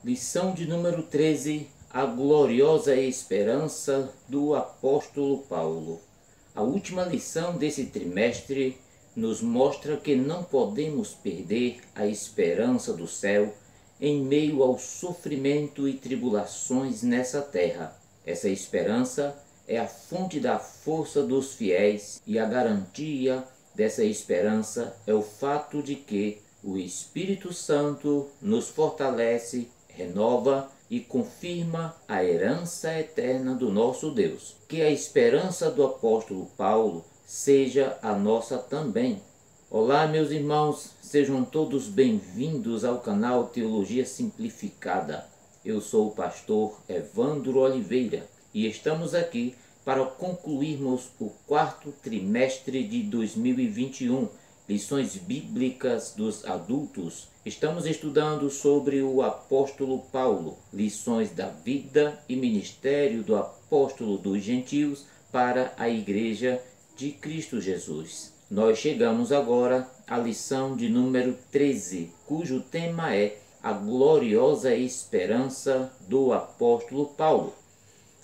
Lição de número 13, a gloriosa esperança do apóstolo Paulo. A última lição desse trimestre nos mostra que não podemos perder a esperança do céu em meio ao sofrimento e tribulações nessa terra. Essa esperança é a fonte da força dos fiéis e a garantia dessa esperança é o fato de que o Espírito Santo nos fortalece, renova e confirma a herança eterna do nosso Deus. Que a esperança do apóstolo Paulo seja a nossa também. Olá, meus irmãos, sejam todos bem-vindos ao canal Teologia Simplificada. Eu sou o pastor Evandro Oliveira e estamos aqui para concluirmos o quarto trimestre de 2021, lições bíblicas dos adultos. Estamos estudando sobre o apóstolo Paulo, lições da vida e ministério do apóstolo dos gentios para a igreja de Cristo Jesus. Nós chegamos agora à lição de número 13, cujo tema é a gloriosa esperança do apóstolo Paulo.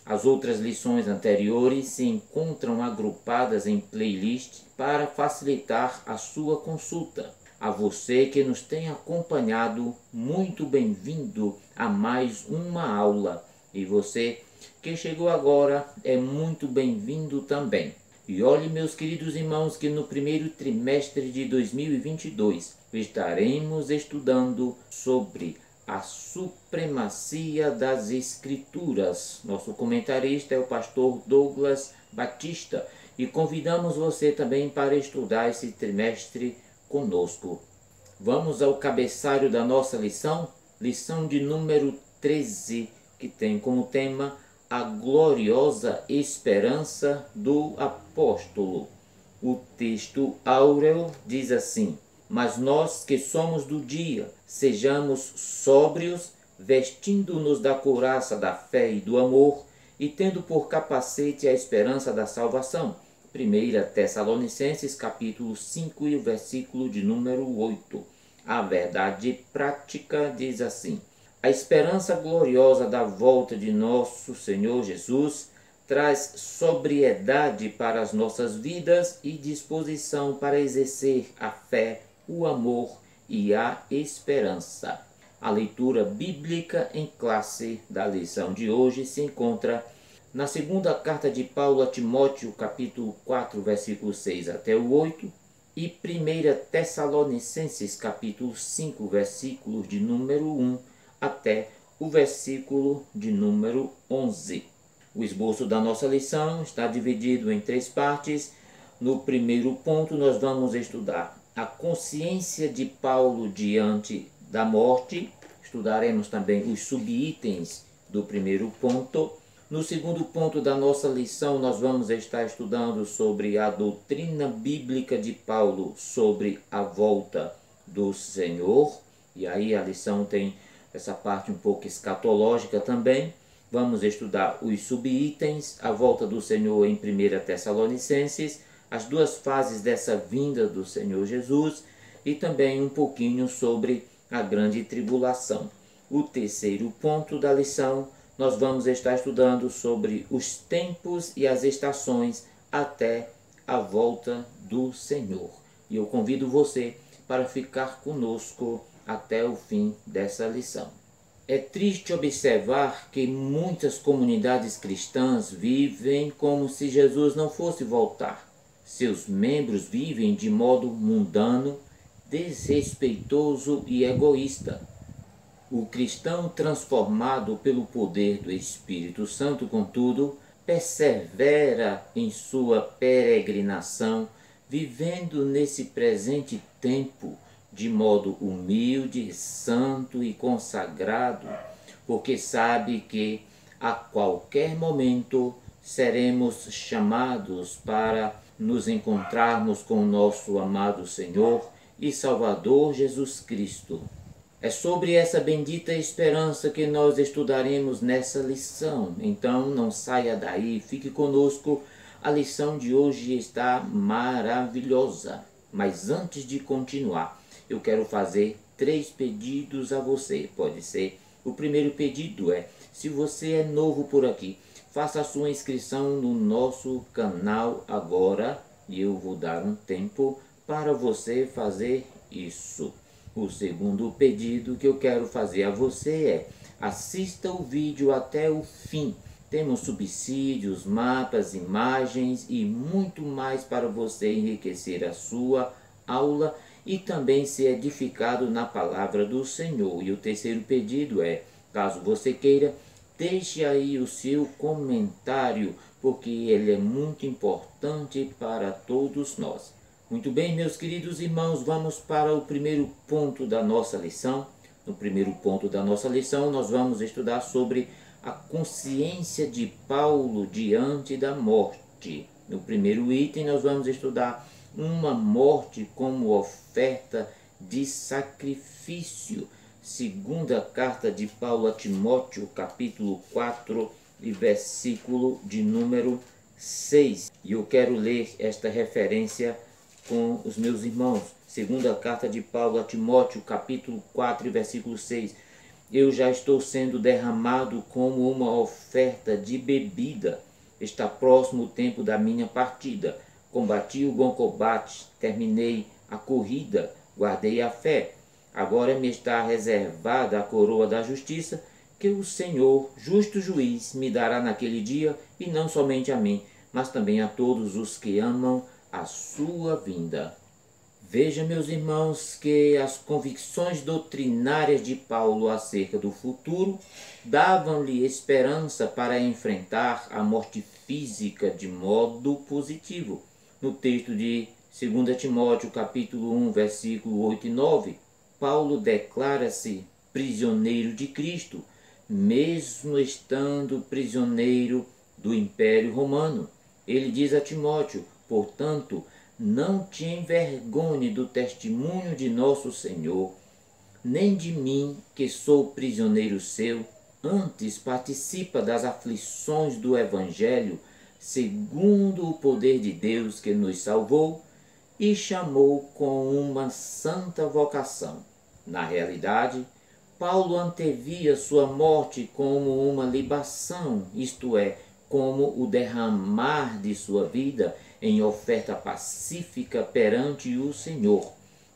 As outras lições anteriores se encontram agrupadas em playlist para facilitar a sua consulta. A você que nos tem acompanhado, muito bem-vindo a mais uma aula. E você que chegou agora é muito bem-vindo também. E olhe, meus queridos irmãos, que no primeiro trimestre de 2022 estaremos estudando sobre a supremacia das Escrituras. Nosso comentarista é o pastor Douglas Batista e convidamos você também para estudar esse trimestre conosco. Vamos ao cabeçalho da nossa lição, lição de número 13, que tem como tema a gloriosa esperança do apóstolo. O texto áureo diz assim: mas nós que somos do dia, sejamos sóbrios, vestindo-nos da couraça da fé e do amor, e tendo por capacete a esperança da salvação. 1 Tessalonicenses capítulo 5 e o versículo de número 8. A verdade prática diz assim: a esperança gloriosa da volta de nosso Senhor Jesus traz sobriedade para as nossas vidas e disposição para exercer a fé, o amor e a esperança. A leitura bíblica em classe da lição de hoje se encontra na segunda carta de Paulo a Timóteo, capítulo 4, versículo 6 até o 8, e 1 Tessalonicenses, capítulo 5, versículos de número 1 até o versículo de número 11. O esboço da nossa lição está dividido em 3 partes. No primeiro ponto, nós vamos estudar a consciência de Paulo diante da morte. Estudaremos também os subitens do primeiro ponto. No segundo ponto da nossa lição, nós vamos estar estudando sobre a doutrina bíblica de Paulo sobre a volta do Senhor. E aí a lição tem essa parte um pouco escatológica também. Vamos estudar os subitens, a volta do Senhor em 1 Tessalonicenses, as 2 fases dessa vinda do Senhor Jesus e também um pouquinho sobre a grande tribulação. O terceiro ponto da lição, nós vamos estar estudando sobre os tempos e as estações até a volta do Senhor. E eu convido você para ficar conosco até o fim dessa lição. É triste observar que muitas comunidades cristãs vivem como se Jesus não fosse voltar. Seus membros vivem de modo mundano, desrespeitoso e egoísta. O cristão transformado pelo poder do Espírito Santo, contudo, persevera em sua peregrinação, vivendo nesse presente tempo de modo humilde, santo e consagrado, porque sabe que a qualquer momento seremos chamados para nos encontrarmos com o nosso amado Senhor e Salvador Jesus Cristo. É sobre essa bendita esperança que nós estudaremos nessa lição. Então não saia daí, fique conosco. A lição de hoje está maravilhosa. Mas antes de continuar, eu quero fazer 3 pedidos a você. Pode ser O primeiro pedido é, se você é novo por aqui, faça a sua inscrição no nosso canal agora e eu vou dar um tempo para você fazer isso. O segundo pedido que eu quero fazer a você é, assista o vídeo até o fim. Temos subsídios, mapas, imagens e muito mais para você enriquecer a sua aula e também ser edificado na palavra do Senhor. E o terceiro pedido é, caso você queira, deixe aí o seu comentário, porque ele é muito importante para todos nós. Muito bem, meus queridos irmãos, vamos para o primeiro ponto da nossa lição. No primeiro ponto da nossa lição, nós vamos estudar sobre a consciência de Paulo diante da morte. No primeiro item, nós vamos estudar uma morte como oferta de sacrifício. Segunda carta de Paulo a Timóteo, capítulo 4 e versículo de número 6. E eu quero ler esta referência com os meus irmãos. Segunda carta de Paulo a Timóteo, capítulo 4 e versículo 6. Eu já estou sendo derramado como uma oferta de bebida. Está próximo o tempo da minha partida. Combati o bom combate, terminei a corrida, guardei a fé. Agora me está reservada a coroa da justiça, que o Senhor, justo juiz, me dará naquele dia, e não somente a mim, mas também a todos os que amam a sua vinda. Veja, meus irmãos, que as convicções doutrinárias de Paulo acerca do futuro davam-lhe esperança para enfrentar a morte física de modo positivo. No texto de 2 Timóteo, capítulo 1, versículo 8 e 9, Paulo declara-se prisioneiro de Cristo, mesmo estando prisioneiro do Império Romano. Ele diz a Timóteo, portanto, não te envergonhe do testemunho de nosso Senhor, nem de mim, que sou prisioneiro seu. Antes participa das aflições do Evangelho, segundo o poder de Deus que nos salvou e chamou com uma santa vocação. Na realidade, Paulo antevia sua morte como uma libação, isto é, como o derramar de sua vida em oferta pacífica perante o Senhor.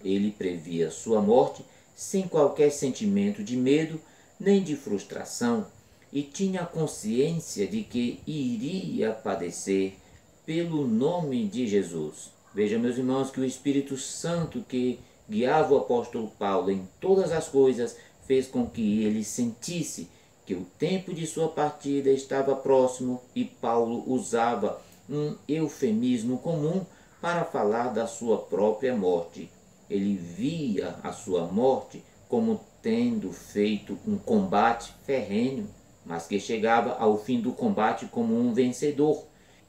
Ele previa sua morte sem qualquer sentimento de medo nem de frustração e tinha consciência de que iria padecer pelo nome de Jesus. Veja, meus irmãos, que o Espírito Santo que guiava o apóstolo Paulo em todas as coisas fez com que ele sentisse que o tempo de sua partida estava próximo e Paulo usava um eufemismo comum para falar da sua própria morte. Ele via a sua morte como tendo feito um combate ferrenho, mas que chegava ao fim do combate como um vencedor,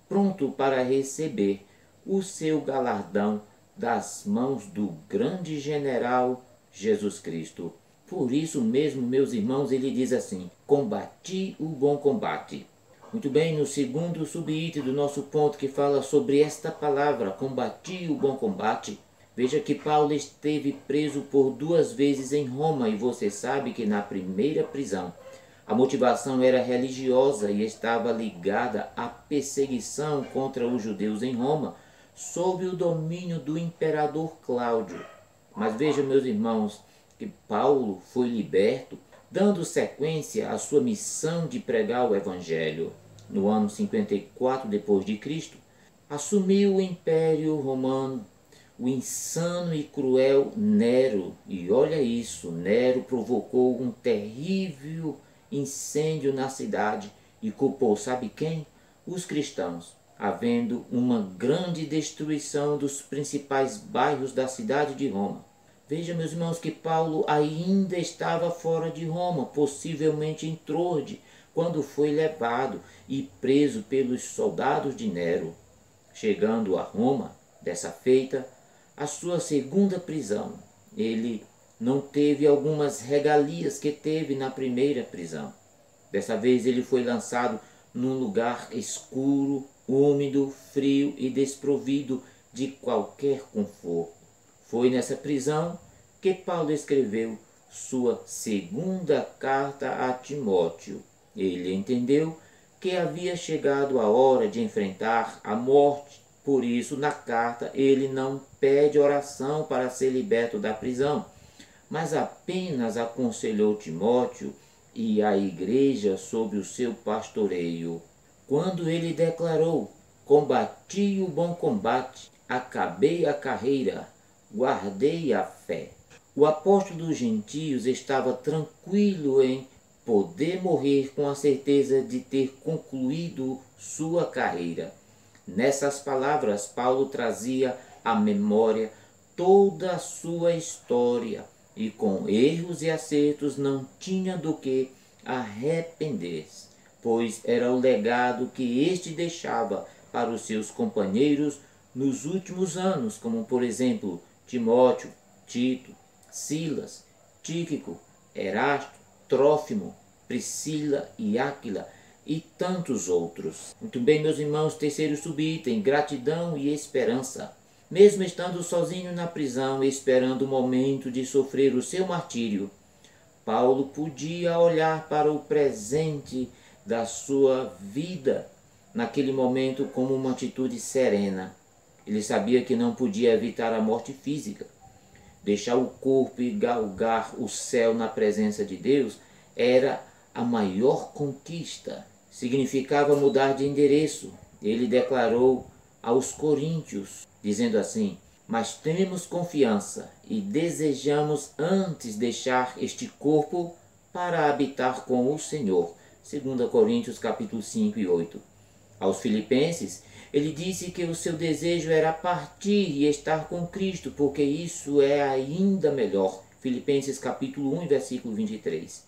pronto para receber o seu galardão das mãos do grande general Jesus Cristo. Por isso mesmo, meus irmãos, ele diz assim: combati o bom combate. Muito bem, no segundo subitem do nosso ponto que fala sobre esta palavra, combati o bom combate, veja que Paulo esteve preso por 2 vezes em Roma, e você sabe que na primeira prisão a motivação era religiosa e estava ligada à perseguição contra os judeus em Roma, sob o domínio do imperador Cláudio. Mas veja, meus irmãos, que Paulo foi liberto, dando sequência à sua missão de pregar o Evangelho. No ano 54 d.C., assumiu o Império Romano o insano e cruel Nero. E olha isso, Nero provocou um terrível incêndio na cidade e culpou, sabe quem? Os cristãos, havendo uma grande destruição dos principais bairros da cidade de Roma. Veja, meus irmãos, que Paulo ainda estava fora de Roma, possivelmente em Troade, quando foi levado e preso pelos soldados de Nero. Chegando a Roma, dessa feita, a sua segunda prisão, ele não teve algumas regalias que teve na primeira prisão. Dessa vez ele foi lançado num lugar escuro, úmido, frio e desprovido de qualquer conforto. Foi nessa prisão que Paulo escreveu sua segunda carta a Timóteo. Ele entendeu que havia chegado a hora de enfrentar a morte. Por isso, na carta, ele não pede oração para ser liberto da prisão, mas apenas aconselhou Timóteo e a igreja sob o seu pastoreio. Quando ele declarou: combati o bom combate, acabei a carreira, guardei a fé. O apóstolo dos gentios estava tranquilo em poder morrer com a certeza de ter concluído sua carreira. Nessas palavras, Paulo trazia à memória toda a sua história e com erros e acertos não tinha do que arrepender-se, pois era o legado que este deixava para os seus companheiros nos últimos anos, como por exemplo Timóteo, Tito, Silas, Tíquico, Erasto, Trófimo, Priscila e Áquila e tantos outros. Muito bem, meus irmãos, terceiro subitem, gratidão e esperança. Mesmo estando sozinho na prisão, esperando o momento de sofrer o seu martírio, Paulo podia olhar para o presente da sua vida naquele momento como uma atitude serena. Ele sabia que não podia evitar a morte física. Deixar o corpo e galgar o céu na presença de Deus era a maior conquista. Significava mudar de endereço. Ele declarou aos coríntios, dizendo assim: mas temos confiança e desejamos antes deixar este corpo para habitar com o Senhor. 2 Coríntios capítulo 5 e 8. Aos filipenses, ele disse que o seu desejo era partir e estar com Cristo, porque isso é ainda melhor. Filipenses capítulo 1, versículo 23.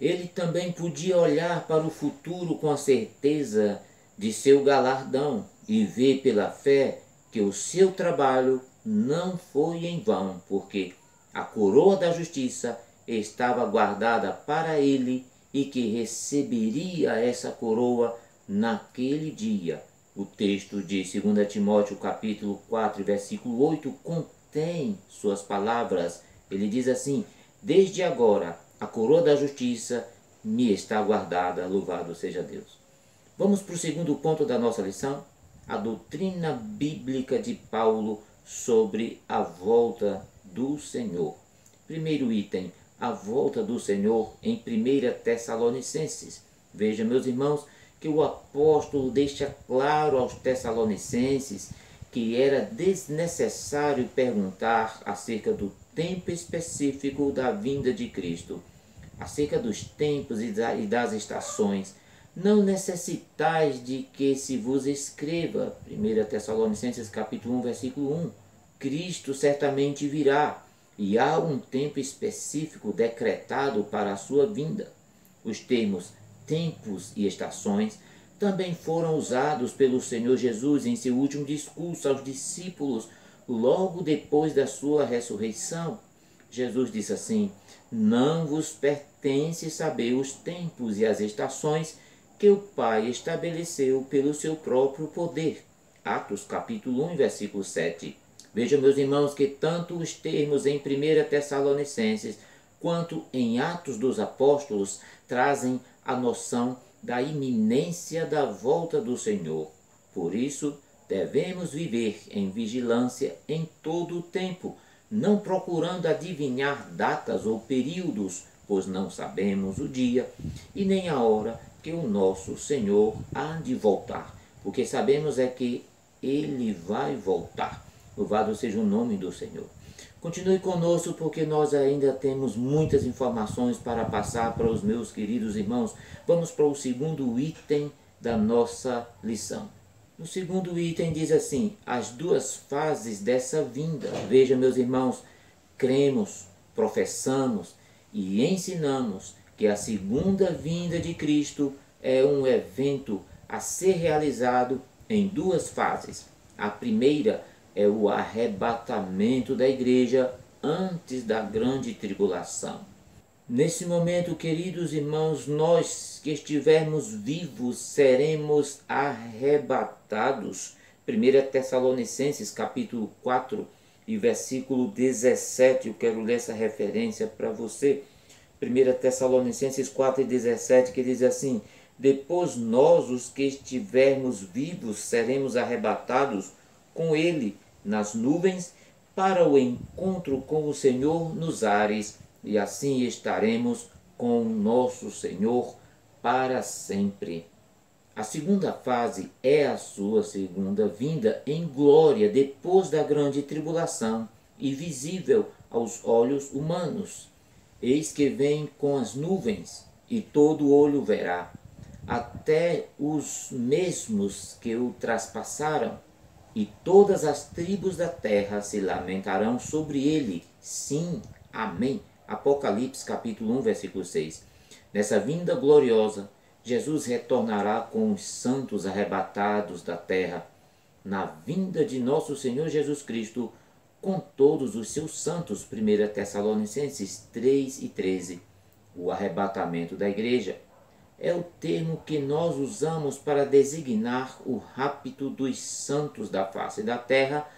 Ele também podia olhar para o futuro com a certeza de seu galardão e ver pela fé que o seu trabalho não foi em vão, porque a coroa da justiça estava guardada para ele e que receberia essa coroa naquele dia. O texto de 2 Timóteo capítulo 4, versículo 8 contém suas palavras. Ele diz assim: desde agora a coroa da justiça me está guardada, louvado seja Deus. Vamos para o segundo ponto da nossa lição, a doutrina bíblica de Paulo sobre a volta do Senhor. Primeiro item, a volta do Senhor em 1 Tessalonicenses. Veja, meus irmãos, que o apóstolo deixa claro aos Tessalonicenses que era desnecessário perguntar acerca do tempo específico da vinda de Cristo, acerca dos tempos e das estações. Não necessitais de que se vos escreva. 1 Tessalonicenses capítulo 1, versículo 1. Cristo certamente virá, e há um tempo específico decretado para a sua vinda. Os termos tempos e estações também foram usados pelo Senhor Jesus em seu último discurso aos discípulos, logo depois da sua ressurreição. Jesus disse assim: não vos pertence saber os tempos e as estações que o Pai estabeleceu pelo seu próprio poder. Atos capítulo 1, versículo 7. Vejam, meus irmãos, que tanto os termos em 1 Tessalonicenses quanto em Atos dos Apóstolos trazem a noção da iminência da volta do Senhor. Por isso, devemos viver em vigilância em todo o tempo, não procurando adivinhar datas ou períodos, pois não sabemos o dia e nem a hora que o nosso Senhor há de voltar. O que sabemos é que Ele vai voltar. Louvado seja o nome do Senhor. Continue conosco, porque nós ainda temos muitas informações para passar para os meus queridos irmãos. Vamos para o segundo item da nossa lição. O segundo item diz assim: as duas fases dessa vinda. Veja, meus irmãos, cremos, professamos e ensinamos que a segunda vinda de Cristo é um evento a ser realizado em duas fases. A primeira é o arrebatamento da igreja antes da grande tribulação. Nesse momento, queridos irmãos, nós que estivermos vivos seremos arrebatados. 1 Tessalonicenses capítulo 4 e versículo 17, eu quero ler essa referência para você. 1 Tessalonicenses 4,17, que diz assim: depois nós, os que estivermos vivos, seremos arrebatados com ele nas nuvens para o encontro com o Senhor nos ares, e assim estaremos com nosso Senhor para sempre. A segunda fase é a sua segunda vinda em glória depois da grande tribulação e visível aos olhos humanos. Eis que vem com as nuvens, e todo olho verá, até os mesmos que o traspassaram, e todas as tribos da terra se lamentarão sobre ele. Sim, amém. Apocalipse capítulo 1, versículo 6. Nessa vinda gloriosa, Jesus retornará com os santos arrebatados da terra. Na vinda de nosso Senhor Jesus Cristo, com todos os seus santos, 1 Tessalonicenses 3:13. O arrebatamento da igreja é o termo que nós usamos para designar o rapto dos santos da face da terra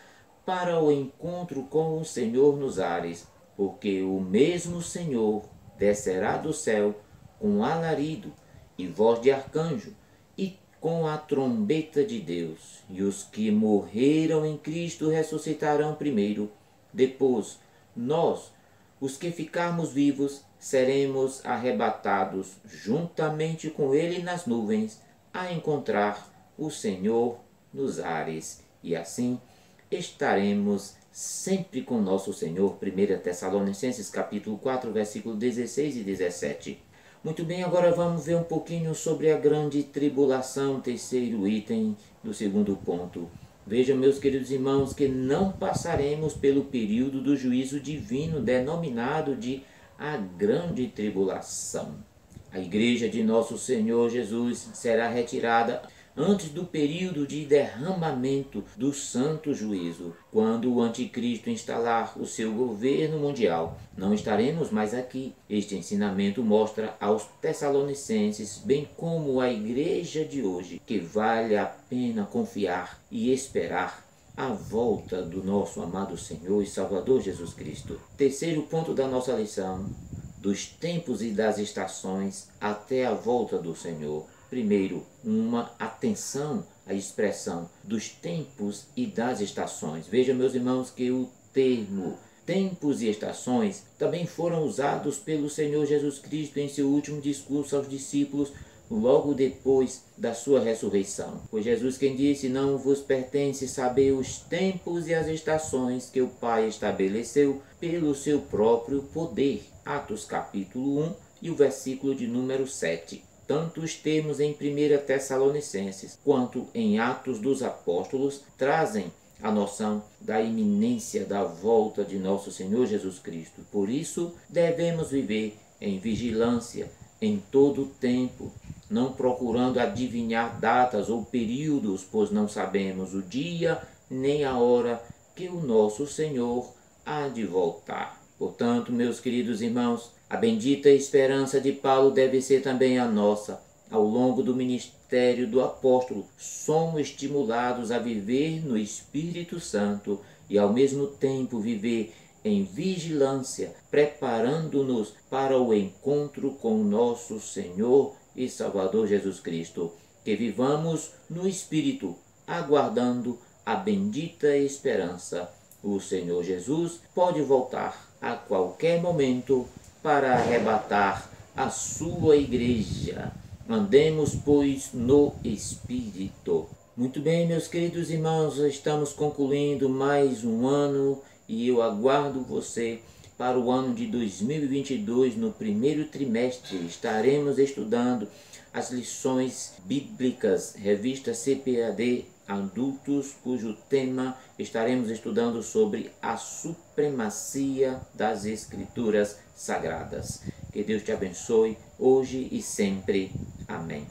para o encontro com o Senhor nos ares, porque o mesmo Senhor descerá do céu com alarido e voz de arcanjo e com a trombeta de Deus, e os que morreram em Cristo ressuscitarão primeiro. Depois, nós, os que ficarmos vivos, seremos arrebatados juntamente com ele nas nuvens, a encontrar o Senhor nos ares, e assim estaremos sempre com nosso Senhor. 1 Tessalonicenses capítulo 4, versículos 16 e 17. Muito bem, agora vamos ver um pouquinho sobre a grande tribulação, terceiro item do segundo ponto. Vejam, meus queridos irmãos, que não passaremos pelo período do juízo divino, denominado de a grande tribulação. A igreja de nosso Senhor Jesus será retirada antes do período de derramamento do santo juízo, quando o anticristo instalar o seu governo mundial. Não estaremos mais aqui. Este ensinamento mostra aos Tessalonicenses, bem como à igreja de hoje, que vale a pena confiar e esperar a volta do nosso amado Senhor e Salvador Jesus Cristo. Terceiro ponto da nossa lição: dos tempos e das estações até a volta do Senhor. Primeiro, uma atenção à expressão dos tempos e das estações. Veja, meus irmãos, que o termo tempos e estações também foram usados pelo Senhor Jesus Cristo em seu último discurso aos discípulos, logo depois da sua ressurreição. Foi Jesus quem disse: não vos pertence saber os tempos e as estações que o Pai estabeleceu pelo seu próprio poder. Atos capítulo 1 e o versículo de número 7. Tanto os termos em 1 Tessalonicenses quanto em Atos dos Apóstolos trazem a noção da iminência da volta de nosso Senhor Jesus Cristo. Por isso, devemos viver em vigilância em todo o tempo, não procurando adivinhar datas ou períodos, pois não sabemos o dia nem a hora que o nosso Senhor há de voltar. Portanto, meus queridos irmãos, a bendita esperança de Paulo deve ser também a nossa. Ao longo do ministério do apóstolo, somos estimulados a viver no Espírito Santo e ao mesmo tempo viver em vigilância, preparando-nos para o encontro com nosso Senhor e Salvador Jesus Cristo. Que vivamos no Espírito, aguardando a bendita esperança. O Senhor Jesus pode voltar a qualquer momento para arrebatar a sua igreja. Andemos, pois, no Espírito. Muito bem, meus queridos irmãos, estamos concluindo mais um ano e eu aguardo você para o ano de 2022. No primeiro trimestre estaremos estudando as lições bíblicas, revista CPAD Adultos, cujo tema estaremos estudando sobre a supremacia das Escrituras Sagradas. Que Deus te abençoe hoje e sempre. Amém.